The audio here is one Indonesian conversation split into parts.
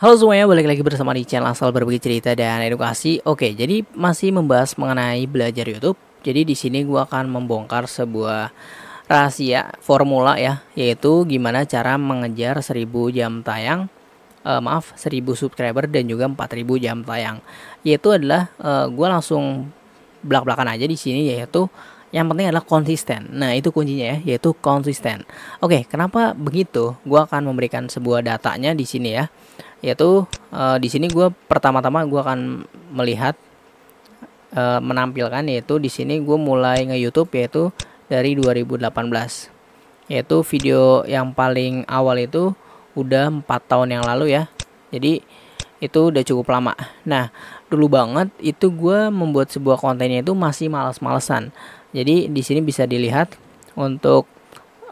Halo semuanya, balik lagi bersama di channel Asal Berbagi Cerita dan Edukasi. Oke, jadi masih membahas mengenai belajar YouTube. Jadi di sini gua akan membongkar sebuah rahasia formula ya, yaitu gimana cara mengejar 1000 jam tayang, 1000 subscriber dan juga 4000 jam tayang. Yaitu adalah gua langsung belak-belakan aja di sini, yaitu yang penting adalah konsisten. Nah, itu kuncinya ya, yaitu konsisten. Oke, kenapa begitu? Gua akan memberikan sebuah datanya di sini ya. Yaitu di sini gue pertama-tama gue akan melihat menampilkan, yaitu di sini gue mulai nge-YouTube yaitu dari 2018. Yaitu video yang paling awal itu udah 4 tahun yang lalu ya. Jadi itu udah cukup lama. Nah, dulu banget itu gue membuat sebuah kontennya itu masih males-malesan. Jadi di sini bisa dilihat untuk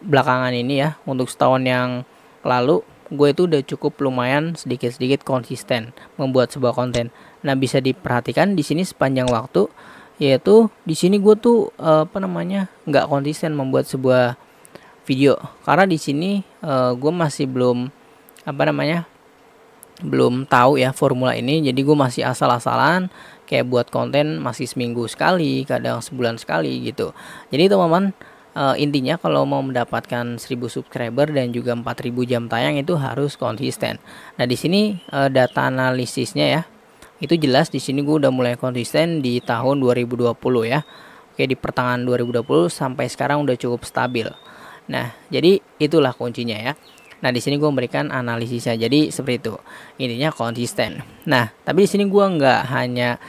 belakangan ini ya, untuk setahun yang lalu gue itu udah cukup lumayan sedikit-sedikit konsisten membuat sebuah konten. Nah, bisa diperhatikan di sini sepanjang waktu, yaitu di sini gue tuh nggak konsisten membuat sebuah video karena di sini gue masih belum tahu ya formula ini. Jadi gue masih asal-asalan kayak buat konten, masih seminggu sekali, kadang sebulan sekali gitu. Jadi teman-teman, intinya kalau mau mendapatkan 1000 subscriber dan juga 4000 jam tayang itu harus konsisten. Nah, di sini data analisisnya ya. Itu jelas di sini gue udah mulai konsisten di tahun 2020 ya. Oke, di pertengahan 2020 sampai sekarang udah cukup stabil. Nah, jadi itulah kuncinya ya. Nah, di sini gue memberikan analisisnya. Jadi seperti itu. Intinya konsisten. Nah, tapi di sini gue nggak hanya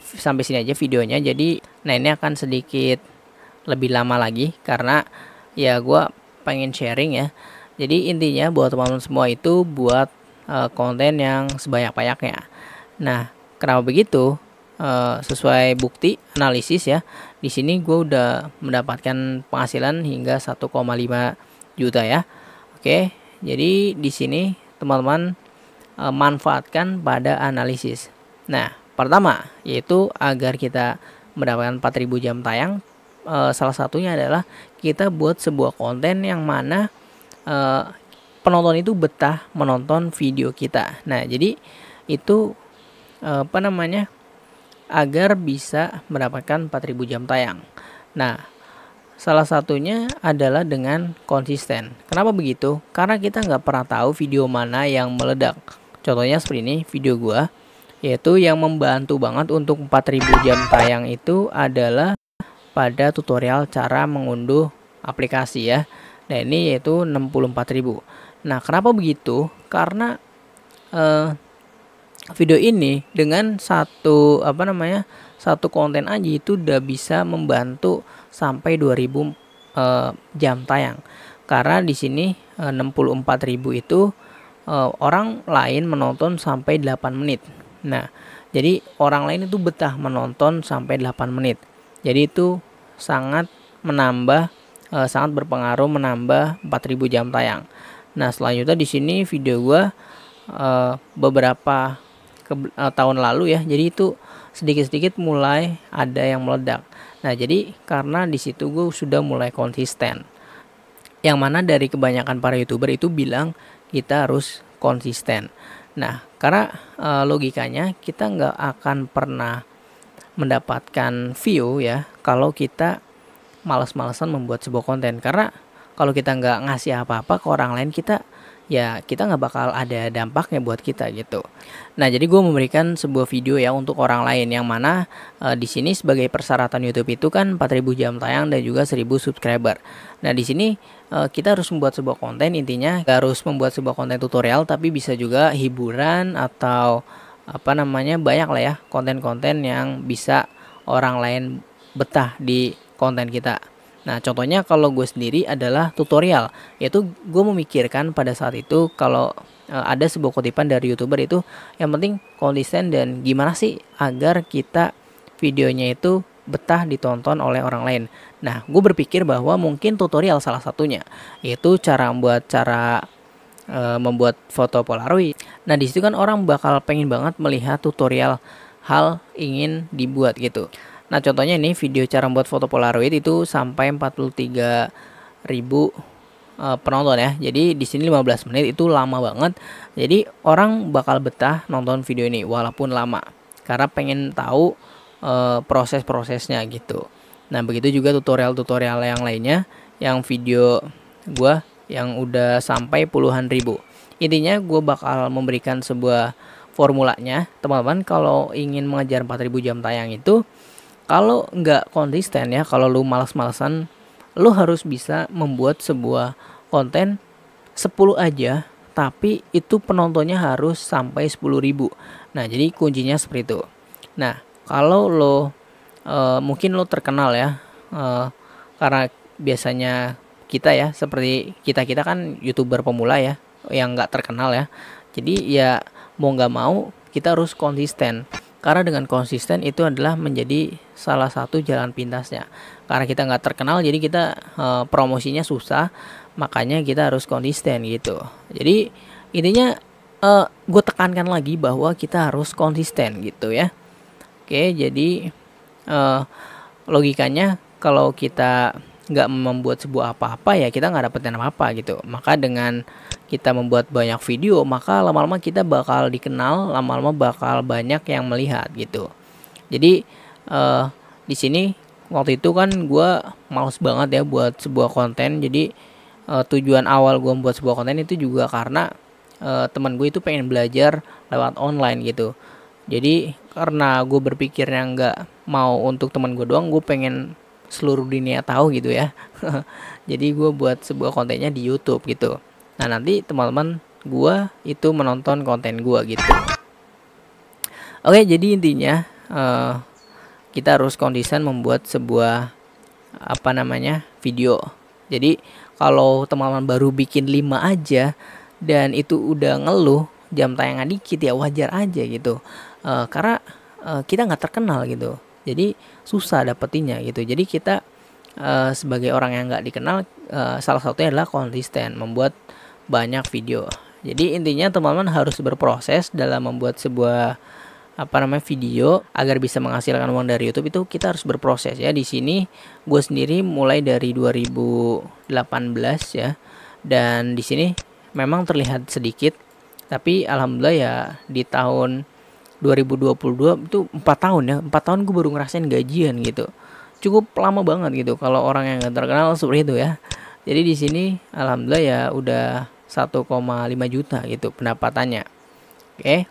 sampai sini aja videonya. Jadi, nah ini akan sedikit lebih lama lagi karena ya gue pengen sharing ya. Jadi intinya buat teman-teman semua itu buat konten yang sebanyak-banyaknya. Nah, kenapa begitu? Sesuai bukti analisis ya. Di sini gue udah mendapatkan penghasilan hingga 1,5 juta ya. Oke, jadi di sini teman-teman manfaatkan pada analisis. Nah, pertama yaitu agar kita mendapatkan 4000 jam tayang, salah satunya adalah kita buat sebuah konten yang mana penonton itu betah menonton video kita. Nah, jadi itu agar bisa mendapatkan 4000 jam tayang. Nah, salah satunya adalah dengan konsisten. Kenapa begitu? Karena kita nggak pernah tahu video mana yang meledak. Contohnya seperti ini video gua, yaitu yang membantu banget untuk 4000 jam tayang itu adalah pada tutorial cara mengunduh aplikasi ya. Nah, ini yaitu 64.000. Nah, kenapa begitu? Karena video ini dengan satu konten aja itu udah bisa membantu sampai 2000 jam tayang. Karena di sini 64.000 itu orang lain menonton sampai 8 menit. Nah, jadi orang lain itu betah menonton sampai 8 menit. Jadi itu sangat berpengaruh menambah 4000 jam tayang. Nah, selanjutnya di sini video gua beberapa tahun lalu ya. Jadi itu sedikit-sedikit mulai ada yang meledak. Nah, jadi karena di situ gue sudah mulai konsisten. Yang mana dari kebanyakan para YouTuber itu bilang kita harus konsisten. Nah, karena logikanya kita nggak akan pernah mendapatkan view ya kalau kita malas-malasan membuat sebuah konten. Karena kalau kita nggak ngasih apa-apa ke orang lain, kita nggak bakal ada dampaknya buat kita gitu. Nah, jadi gue memberikan sebuah video ya untuk orang lain yang mana di sini sebagai persyaratan YouTube itu kan 4000 jam tayang dan juga 1000 subscriber. Nah, di sini kita harus membuat sebuah konten, intinya gak harus membuat sebuah konten tutorial, tapi bisa juga hiburan atau banyak lah ya konten-konten yang bisa orang lain betah di konten kita. Nah, contohnya kalau gue sendiri adalah tutorial, yaitu gue memikirkan pada saat itu kalau ada sebuah kutipan dari YouTuber itu yang penting konsisten dan gimana sih agar kita videonya itu betah ditonton oleh orang lain. Nah, gue berpikir bahwa mungkin tutorial salah satunya, yaitu cara membuat foto Polaroid. Nah, di situ kan orang bakal pengen banget melihat tutorial hal ingin dibuat gitu. Nah, contohnya ini video cara membuat foto Polaroid itu sampai 43.000 penonton ya. Jadi di sini 15 menit itu lama banget. Jadi orang bakal betah nonton video ini walaupun lama karena pengen tahu proses-prosesnya gitu. Nah, begitu juga tutorial-tutorial yang lainnya yang video gua yang udah sampai puluhan ribu. Intinya gue bakal memberikan sebuah formulanya, teman-teman. Kalau ingin mengejar 4000 jam tayang itu, kalau nggak konsisten ya, kalau lu malas-malasan, lu harus bisa membuat sebuah konten 10 aja, tapi itu penontonnya harus sampai 10.000. Nah, jadi kuncinya seperti itu. Nah, kalau lo mungkin lo terkenal ya, karena biasanya kita ya, seperti kita kan YouTuber pemula ya, yang nggak terkenal ya. Jadi ya mau nggak mau kita harus konsisten. Karena dengan konsisten itu adalah menjadi salah satu jalan pintasnya. Karena kita nggak terkenal, jadi kita promosinya susah, makanya kita harus konsisten gitu. Jadi intinya gue tekankan lagi bahwa kita harus konsisten gitu ya. Oke, jadi logikanya kalau kita nggak membuat sebuah apa-apa ya kita nggak dapetin apa-apa gitu. Maka dengan kita membuat banyak video, maka lama-lama kita bakal dikenal, lama-lama bakal banyak yang melihat gitu. Jadi di sini waktu itu kan gue males banget ya buat sebuah konten. Jadi tujuan awal gue membuat sebuah konten itu juga karena teman gue itu pengen belajar lewat online gitu. Jadi karena gue berpikirnya nggak mau untuk teman gue doang, gue pengen seluruh dunia tahu gitu ya. Jadi gue buat sebuah kontennya di YouTube gitu. Nah, nanti teman-teman gue itu menonton konten gue gitu. Oke, jadi intinya kita harus konsisten membuat sebuah video. Jadi kalau teman-teman baru bikin 5 aja dan itu udah ngeluh jam tayangan dikit, ya wajar aja gitu. Karena kita nggak terkenal gitu. Jadi susah dapetinnya gitu. Jadi kita sebagai orang yang nggak dikenal, salah satunya adalah konsisten membuat banyak video. Jadi intinya teman-teman harus berproses dalam membuat sebuah video agar bisa menghasilkan uang dari YouTube. Itu kita harus berproses ya. Di sini gue sendiri mulai dari 2018 ya, dan di sini memang terlihat sedikit, tapi alhamdulillah ya di tahun 2022 itu 4 tahun ya, 4 tahun gue baru ngerasain gajian gitu. Cukup lama banget gitu kalau orang yang gak terkenal seperti itu ya. Jadi di sini alhamdulillah ya udah 1,5 juta gitu pendapatannya. Oke.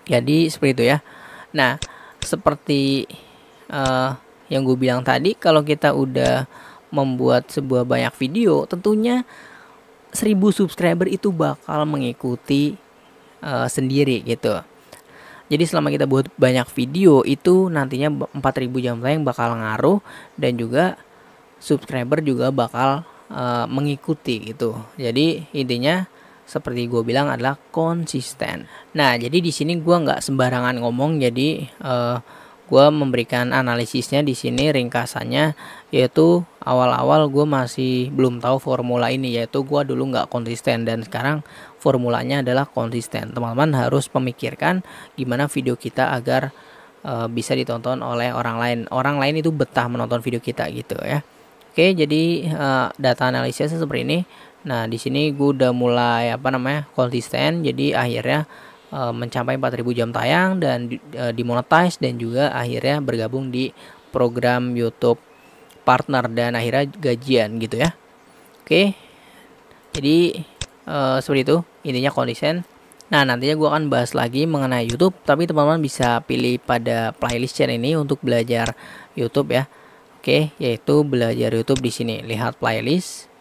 Jadi seperti itu ya. Nah, seperti yang gue bilang tadi, kalau kita udah membuat sebuah banyak video, tentunya 1000 subscriber itu bakal mengikuti sendiri gitu. Jadi selama kita buat banyak video itu nantinya 4000 jam tayang bakal ngaruh, dan juga subscriber juga bakal mengikuti gitu. Jadi intinya seperti gue bilang adalah konsisten. Nah, jadi di sini gue nggak sembarangan ngomong. Jadi gue memberikan analisisnya di sini ringkasannya, yaitu awal-awal gue masih belum tahu formula ini, yaitu gue dulu nggak konsisten, dan sekarang formulanya adalah konsisten. Teman-teman harus memikirkan gimana video kita agar bisa ditonton oleh orang lain. Orang lain itu betah menonton video kita gitu ya. Oke, jadi data analisisnya seperti ini. Nah, di sini gue udah mulai konsisten. Jadi akhirnya mencapai 4000 jam tayang dan dimonetize, dan juga akhirnya bergabung di program YouTube partner dan akhirnya gajian gitu ya. Oke. Jadi seperti itu intinya konsisten. Nah, nantinya gue akan bahas lagi mengenai YouTube, tapi teman-teman bisa pilih pada playlist channel ini untuk belajar YouTube ya. Oke, yaitu belajar YouTube di sini. Lihat playlist.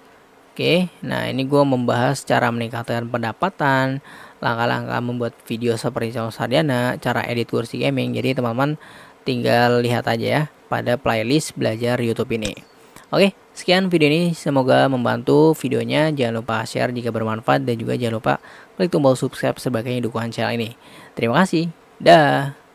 Oke, nah ini gue membahas cara meningkatkan pendapatan, langkah-langkah membuat video seperti contoh sarjana, cara edit kursi gaming. Jadi teman-teman tinggal lihat aja ya pada playlist belajar YouTube ini. Oke, sekian video ini, semoga membantu videonya. Jangan lupa share jika bermanfaat, dan juga jangan lupa klik tombol subscribe sebagai dukungan channel ini. Terima kasih. Dah.